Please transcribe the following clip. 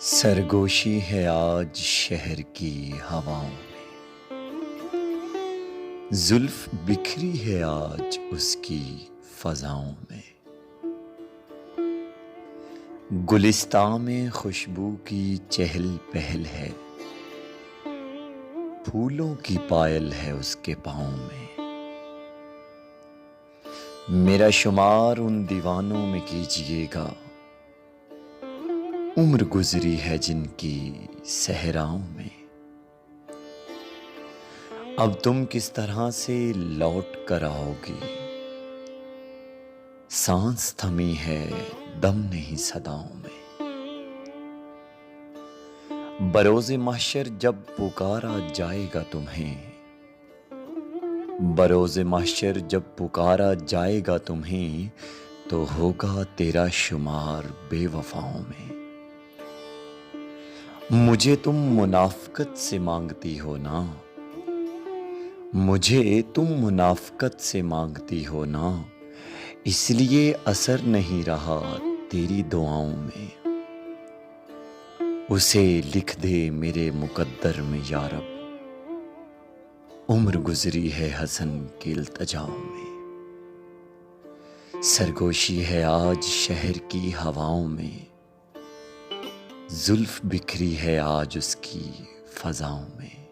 सरगोशी है आज शहर की हवाओं में। जुल्फ बिखरी है आज उसकी फजाओं में। गुलिस्तां में खुशबू की चहल पहल है, फूलों की पायल है उसके पाँव में। मेरा शुमार उन दीवानों में कीजिएगा, उम्र गुजरी है जिनकी सहराओं में। अब तुम किस तरह से लौट कर आओगी, सांस थमी है दम नहीं सदाओं में। बरोज़े महशर जब पुकारा जाएगा तुम्हें, बरोज़े महशर जब पुकारा जाएगा तुम्हें, तो होगा तेरा शुमार बेवफाओं में। मुझे तुम मुनाफ़कत से मांगती हो ना, मुझे तुम मुनाफ़कत से मांगती हो ना, इसलिए असर नहीं रहा तेरी दुआओं में। उसे लिख दे मेरे मुकद्दर में या रब, उम्र गुजरी है हसन की इल्तिजाओं में। सरगोशी है आज शहर की हवाओं में, जुल्फ बिखरी है आज उसकी फजाओं में।